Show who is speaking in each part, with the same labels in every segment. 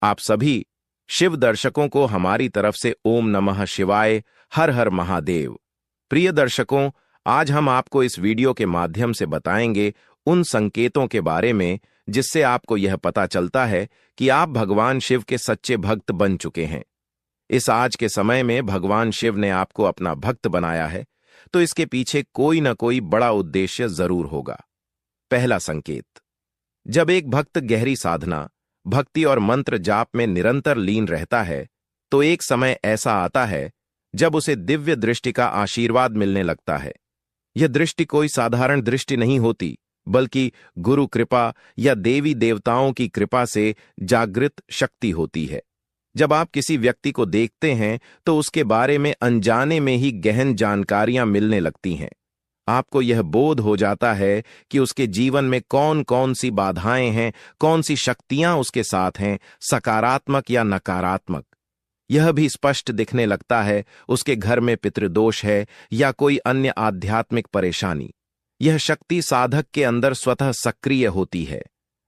Speaker 1: आप सभी शिव दर्शकों को हमारी तरफ से ओम नमः शिवाय, हर हर महादेव। प्रिय दर्शकों, आज हम आपको इस वीडियो के माध्यम से बताएंगे उन संकेतों के बारे में जिससे आपको यह पता चलता है कि आप भगवान शिव के सच्चे भक्त बन चुके हैं। इस आज के समय में भगवान शिव ने आपको अपना भक्त बनाया है, तो इसके पीछे कोई न कोई बड़ा उद्देश्य जरूर होगा। पहला संकेत, जब एक भक्त गहरी साधना, भक्ति और मंत्र जाप में निरंतर लीन रहता है, तो एक समय ऐसा आता है जब उसे दिव्य दृष्टि का आशीर्वाद मिलने लगता है। यह दृष्टि कोई साधारण दृष्टि नहीं होती, बल्कि गुरु कृपा या देवी देवताओं की कृपा से जागृत शक्ति होती है। जब आप किसी व्यक्ति को देखते हैं तो उसके बारे में अनजाने में ही गहन जानकारियां मिलने लगती हैं। आपको यह बोध हो जाता है कि उसके जीवन में कौन कौन सी बाधाएं हैं, कौन सी शक्तियां उसके साथ हैं, सकारात्मक या नकारात्मक। यह भी स्पष्ट दिखने लगता है उसके घर में पितृदोष है या कोई अन्य आध्यात्मिक परेशानी। यह शक्ति साधक के अंदर स्वतः सक्रिय होती है,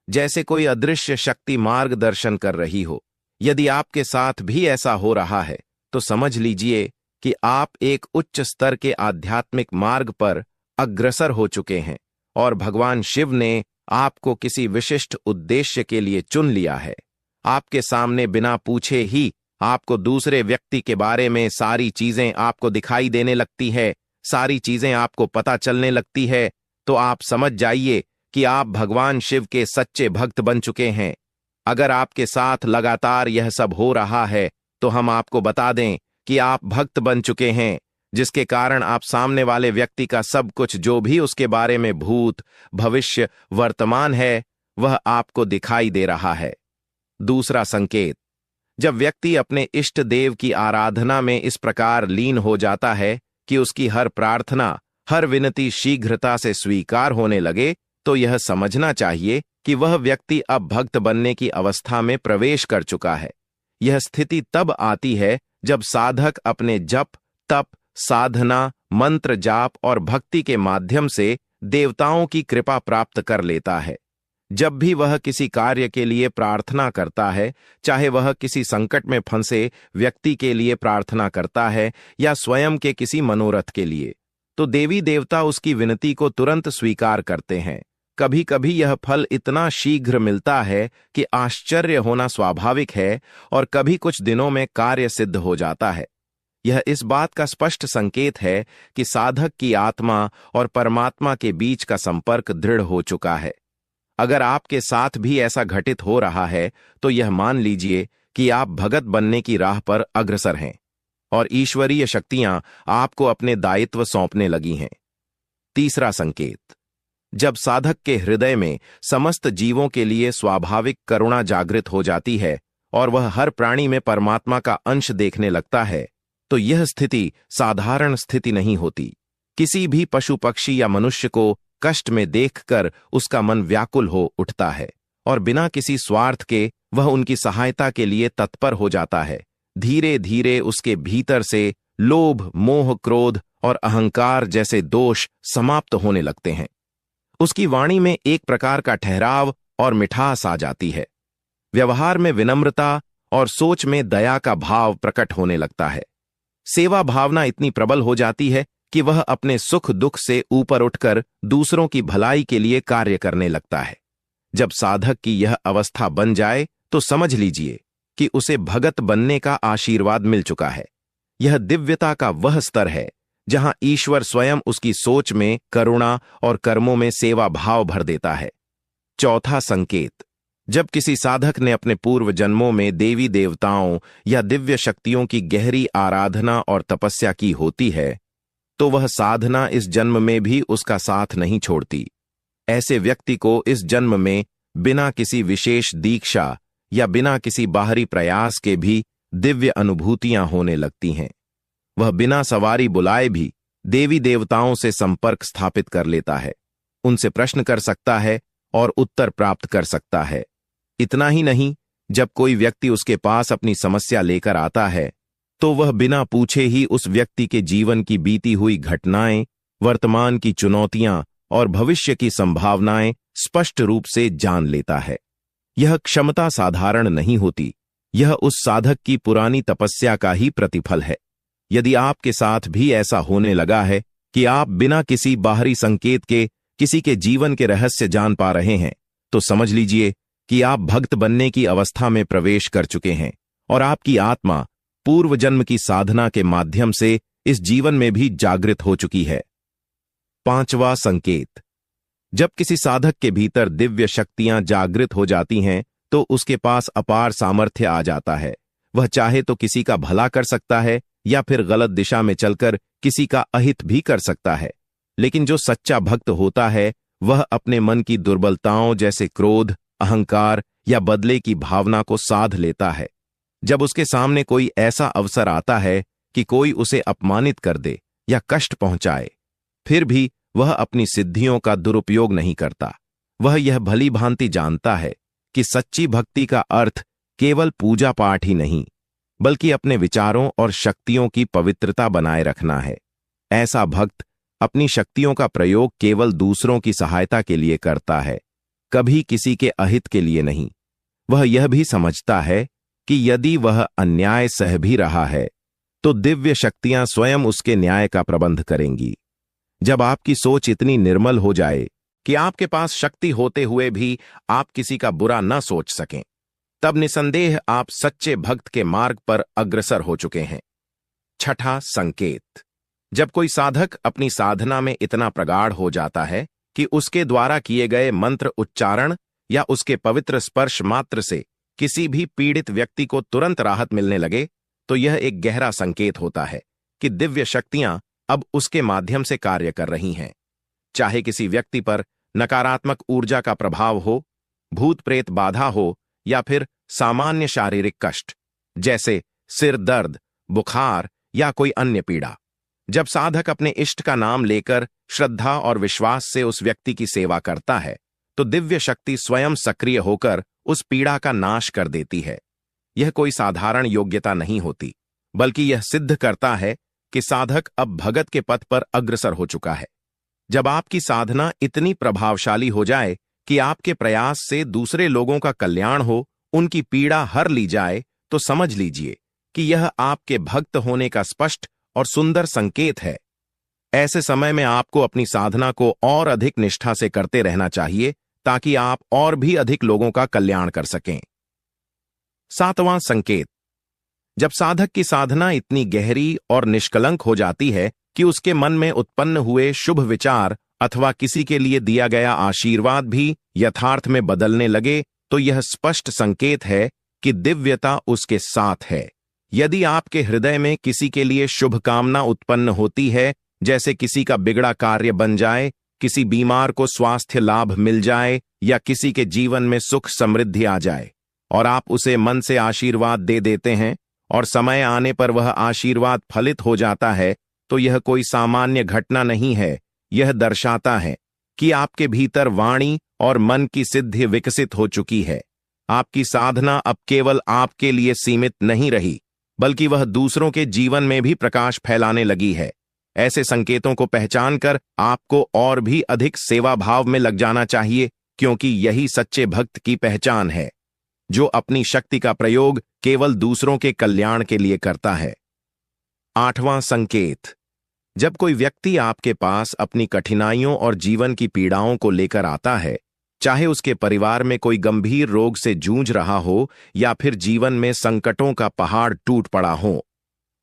Speaker 1: जैसे कोई अदृश्य शक्ति मार्गदर्शन कर रही हो। यदि आपके साथ भी ऐसा हो रहा है तो समझ लीजिए कि आप एक उच्च स्तर के आध्यात्मिक मार्ग पर अग्रसर हो चुके हैं और भगवान शिव ने आपको किसी विशिष्ट उद्देश्य के लिए चुन लिया है। आपके सामने बिना पूछे ही आपको दूसरे व्यक्ति के बारे में सारी चीजें आपको दिखाई देने लगती है, सारी चीजें आपको पता चलने लगती है, तो आप समझ जाइए कि आप भगवान शिव के सच्चे भक्त बन चुके हैं। अगर आपके साथ लगातार यह सब हो रहा है तो हम आपको बता दें कि आप भक्त बन चुके हैं, जिसके कारण आप सामने वाले व्यक्ति का सब कुछ, जो भी उसके बारे में भूत, भविष्य, वर्तमान है, वह आपको दिखाई दे रहा है। दूसरा संकेत, जब व्यक्ति अपने इष्ट देव की आराधना में इस प्रकार लीन हो जाता है कि उसकी हर प्रार्थना, हर विनती शीघ्रता से स्वीकार होने लगे, तो यह समझना चाहिए कि वह व्यक्ति अब भक्त बनने की अवस्था में प्रवेश कर चुका है। यह स्थिति तब आती है जब साधक अपने जप, तप, साधना, मंत्र जाप और भक्ति के माध्यम से देवताओं की कृपा प्राप्त कर लेता है। जब भी वह किसी कार्य के लिए प्रार्थना करता है, चाहे वह किसी संकट में फंसे व्यक्ति के लिए प्रार्थना करता है या स्वयं के किसी मनोरथ के लिए, तो देवी देवता उसकी विनती को तुरंत स्वीकार करते हैं। कभी कभी यह फल इतना शीघ्र मिलता है कि आश्चर्य होना स्वाभाविक है और कभी कुछ दिनों में कार्य सिद्ध हो जाता है। यह इस बात का स्पष्ट संकेत है कि साधक की आत्मा और परमात्मा के बीच का संपर्क दृढ़ हो चुका है। अगर आपके साथ भी ऐसा घटित हो रहा है तो यह मान लीजिए कि आप भगत बनने की राह पर अग्रसर हैं और ईश्वरीय शक्तियां आपको अपने दायित्व सौंपने लगी हैं। तीसरा संकेत, जब साधक के हृदय में समस्त जीवों के लिए स्वाभाविक करुणा जागृत हो जाती है और वह हर प्राणी में परमात्मा का अंश देखने लगता है, तो यह स्थिति साधारण स्थिति नहीं होती। किसी भी पशु, पक्षी या मनुष्य को कष्ट में देखकर उसका मन व्याकुल हो उठता है और बिना किसी स्वार्थ के वह उनकी सहायता के लिए तत्पर हो जाता है। धीरे धीरे उसके भीतर से लोभ, मोह, क्रोध और अहंकार जैसे दोष समाप्त होने लगते हैं। उसकी वाणी में एक प्रकार का ठहराव और मिठास आ जाती है। व्यवहार में विनम्रता और सोच में दया का भाव प्रकट होने लगता है। सेवा भावना इतनी प्रबल हो जाती है कि वह अपने सुख दुख से ऊपर उठकर दूसरों की भलाई के लिए कार्य करने लगता है। जब साधक की यह अवस्था बन जाए तो समझ लीजिए कि उसे भगत बनने का आशीर्वाद मिल चुका है। यह दिव्यता का वह स्तर है जहां ईश्वर स्वयं उसकी सोच में करुणा और कर्मों में सेवा भाव भर देता है। चौथा संकेत, जब किसी साधक ने अपने पूर्व जन्मों में देवी देवताओं या दिव्य शक्तियों की गहरी आराधना और तपस्या की होती है, तो वह साधना इस जन्म में भी उसका साथ नहीं छोड़ती। ऐसे व्यक्ति को इस जन्म में बिना किसी विशेष दीक्षा या बिना किसी बाहरी प्रयास के भी दिव्य अनुभूतियां होने लगती हैं। वह बिना सवारी बुलाए भी देवी देवताओं से संपर्क स्थापित कर लेता है, उनसे प्रश्न कर सकता है और उत्तर प्राप्त कर सकता है। इतना ही नहीं, जब कोई व्यक्ति उसके पास अपनी समस्या लेकर आता है तो वह बिना पूछे ही उस व्यक्ति के जीवन की बीती हुई घटनाएं, वर्तमान की चुनौतियां और भविष्य की संभावनाएं स्पष्ट रूप से जान लेता है। यह क्षमता साधारण नहीं होती, यह उस साधक की पुरानी तपस्या का ही प्रतिफल है। यदि आपके साथ भी ऐसा होने लगा है कि आप बिना किसी बाहरी संकेत के किसी के जीवन के रहस्य जान पा रहे हैं, तो समझ लीजिए कि आप भक्त बनने की अवस्था में प्रवेश कर चुके हैं और आपकी आत्मा पूर्व जन्म की साधना के माध्यम से इस जीवन में भी जागृत हो चुकी है। पांचवा संकेत। जब किसी साधक के भीतर दिव्य शक्तियां जागृत हो जाती हैं तो उसके पास अपार सामर्थ्य आ जाता है। वह चाहे तो किसी का भला कर सकता है या फिर गलत दिशा में चलकर किसी का अहित भी कर सकता है। लेकिन जो सच्चा भक्त होता है वह अपने मन की दुर्बलताओं जैसे क्रोध, अहंकार या बदले की भावना को साध लेता है। जब उसके सामने कोई ऐसा अवसर आता है कि कोई उसे अपमानित कर दे या कष्ट पहुंचाए, फिर भी वह अपनी सिद्धियों का दुरुपयोग नहीं करता। वह यह भली भांति जानता है कि सच्ची भक्ति का अर्थ केवल पूजा पाठ ही नहीं, बल्कि अपने विचारों और शक्तियों की पवित्रता बनाए रखना है। ऐसा भक्त अपनी शक्तियों का प्रयोग केवल दूसरों की सहायता के लिए करता है, कभी किसी के अहित के लिए नहीं। वह यह भी समझता है कि यदि वह अन्याय सह भी रहा है तो दिव्य शक्तियां स्वयं उसके न्याय का प्रबंध करेंगी। जब आपकी सोच इतनी निर्मल हो जाए कि आपके पास शक्ति होते हुए भी आप किसी का बुरा न सोच सकें, तब निसंदेह आप सच्चे भक्त के मार्ग पर अग्रसर हो चुके हैं। छठा संकेत। जब कोई साधक अपनी साधना में इतना प्रगाढ़ हो जाता है कि उसके द्वारा किए गए मंत्र उच्चारण या उसके पवित्र स्पर्श मात्र से किसी भी पीड़ित व्यक्ति को तुरंत राहत मिलने लगे, तो यह एक गहरा संकेत होता है कि दिव्य शक्तियां अब उसके माध्यम से कार्य कर रही हैं। चाहे किसी व्यक्ति पर नकारात्मक ऊर्जा का प्रभाव हो, भूत प्रेत बाधा हो या फिर सामान्य शारीरिक कष्ट जैसे सिर दर्द, बुखार या कोई अन्य पीड़ा, जब साधक अपने इष्ट का नाम लेकर श्रद्धा और विश्वास से उस व्यक्ति की सेवा करता है, तो दिव्य शक्ति स्वयं सक्रिय होकर उस पीड़ा का नाश कर देती है। यह कोई साधारण योग्यता नहीं होती, बल्कि यह सिद्ध करता है कि साधक अब भगत के पथ पर अग्रसर हो चुका है। जब आपकी साधना इतनी प्रभावशाली हो जाए कि आपके प्रयास से दूसरे लोगों का कल्याण हो, उनकी पीड़ा हर ली जाए, तो समझ लीजिए कि यह आपके भक्त होने का स्पष्ट और सुंदर संकेत है। ऐसे समय में आपको अपनी साधना को और अधिक निष्ठा से करते रहना चाहिए ताकि आप और भी अधिक लोगों का कल्याण कर सकें। सातवां संकेत। जब साधक की साधना इतनी गहरी और निष्कलंक हो जाती है कि उसके मन में उत्पन्न हुए शुभ विचार अथवा किसी के लिए दिया गया आशीर्वाद भी यथार्थ में बदलने लगे, तो यह स्पष्ट संकेत है कि दिव्यता उसके साथ है। यदि आपके हृदय में किसी के लिए शुभ कामना उत्पन्न होती है, जैसे किसी का बिगड़ा कार्य बन जाए, किसी बीमार को स्वास्थ्य लाभ मिल जाए या किसी के जीवन में सुख समृद्धि आ जाए, और आप उसे मन से आशीर्वाद दे देते हैं और समय आने पर वह आशीर्वाद फलित हो जाता है, तो यह कोई सामान्य घटना नहीं है। यह दर्शाता है कि आपके भीतर वाणी और मन की सिद्धि विकसित हो चुकी है। आपकी साधना अब केवल आपके लिए सीमित नहीं रही, बल्कि वह दूसरों के जीवन में भी प्रकाश फैलाने लगी है। ऐसे संकेतों को पहचानकर आपको और भी अधिक सेवा भाव में लग जाना चाहिए, क्योंकि यही सच्चे भक्त की पहचान है, जो अपनी शक्ति का प्रयोग केवल दूसरों के कल्याण के लिए करता है। आठवां संकेत। जब कोई व्यक्ति आपके पास अपनी कठिनाइयों और जीवन की पीड़ाओं को लेकर आता है, चाहे उसके परिवार में कोई गंभीर रोग से जूझ रहा हो या फिर जीवन में संकटों का पहाड़ टूट पड़ा हो,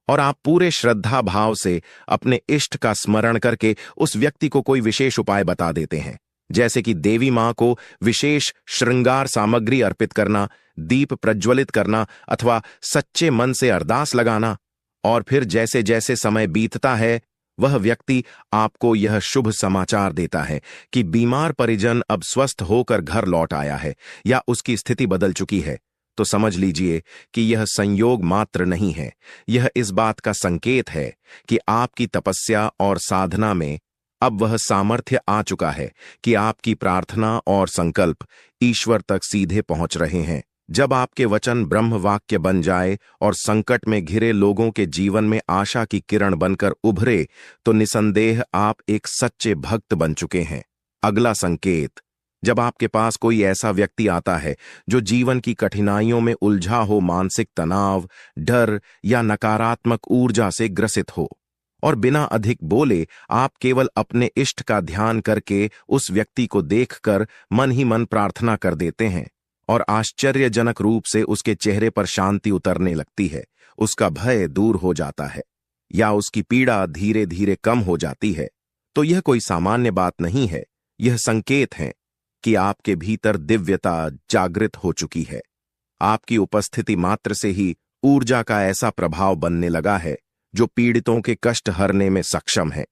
Speaker 1: और आप पूरे श्रद्धा भाव से अपने इष्ट का स्मरण करके उस व्यक्ति को कोई विशेष उपाय बता देते हैं, जैसे कि देवी मां को विशेष श्रृंगार सामग्री अर्पित करना, दीप प्रज्वलित करना अथवा सच्चे मन से अरदास लगाना, और फिर जैसे जैसे समय बीतता है, वह व्यक्ति आपको यह शुभ समाचार देता है कि बीमार परिजन अब स्वस्थ होकर घर लौट आया है या उसकी स्थिति बदल चुकी है, तो समझ लीजिए कि यह संयोग मात्र नहीं है। यह इस बात का संकेत है कि आपकी तपस्या और साधना में अब वह सामर्थ्य आ चुका है कि आपकी प्रार्थना और संकल्प ईश्वर तक सीधे पहुंच रहे हैं। जब आपके वचन ब्रह्म वाक्य बन जाए और संकट में घिरे लोगों के जीवन में आशा की किरण बनकर उभरे, तो निसंदेह आप एक सच्चे भक्त बन चुके हैं। अगला संकेत। जब आपके पास कोई ऐसा व्यक्ति आता है जो जीवन की कठिनाइयों में उलझा हो, मानसिक तनाव, डर या नकारात्मक ऊर्जा से ग्रसित हो, और बिना अधिक बोले आप केवल अपने इष्ट का ध्यान करके उस व्यक्ति को देखकर मन ही मन प्रार्थना कर देते हैं और आश्चर्यजनक रूप से उसके चेहरे पर शांति उतरने लगती है, उसका भय दूर हो जाता है या उसकी पीड़ा धीरे धीरे कम हो जाती है, तो यह कोई सामान्य बात नहीं है। यह संकेत है कि आपके भीतर दिव्यता जागृत हो चुकी है। आपकी उपस्थिति मात्र से ही ऊर्जा का ऐसा प्रभाव बनने लगा है जो पीड़ितों के कष्ट हरने में सक्षम है।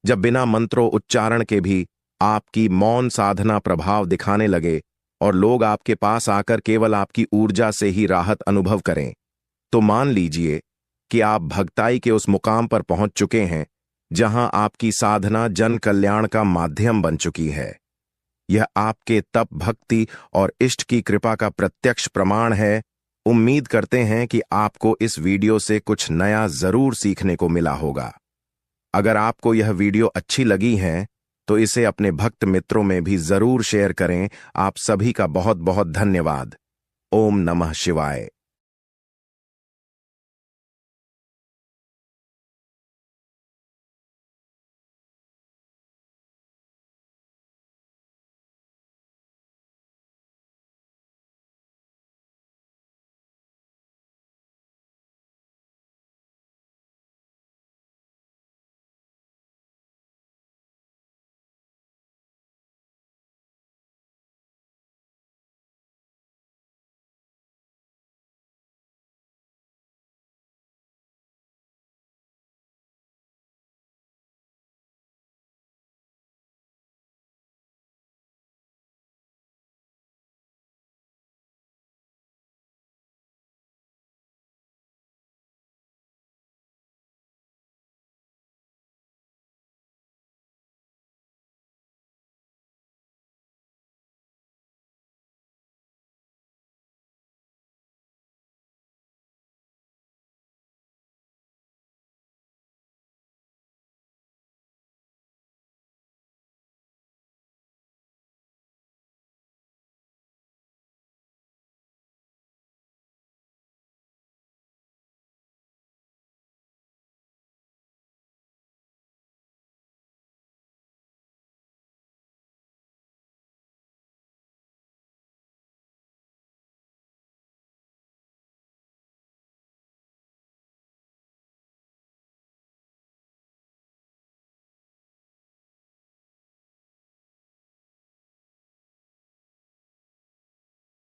Speaker 1: जब बिना मंत्रों उच्चारण के भी आपकी मौन साधना प्रभाव दिखाने लगे और लोग आपके पास आकर केवल आपकी ऊर्जा से ही राहत अनुभव करें, तो मान लीजिए कि आप भक्ताई के उस मुकाम पर पहुंच चुके हैं जहां आपकी साधना जन कल्याण का माध्यम बन चुकी है। यह आपके तप, भक्ति और इष्ट की कृपा का प्रत्यक्ष प्रमाण है। उम्मीद करते हैं कि आपको इस वीडियो से कुछ नया जरूर सीखने को मिला होगा। अगर आपको यह वीडियो अच्छी लगी है तो इसे अपने भक्त मित्रों में भी जरूर शेयर करें। आप सभी का बहुत बहुत धन्यवाद। ओम नमः शिवाय।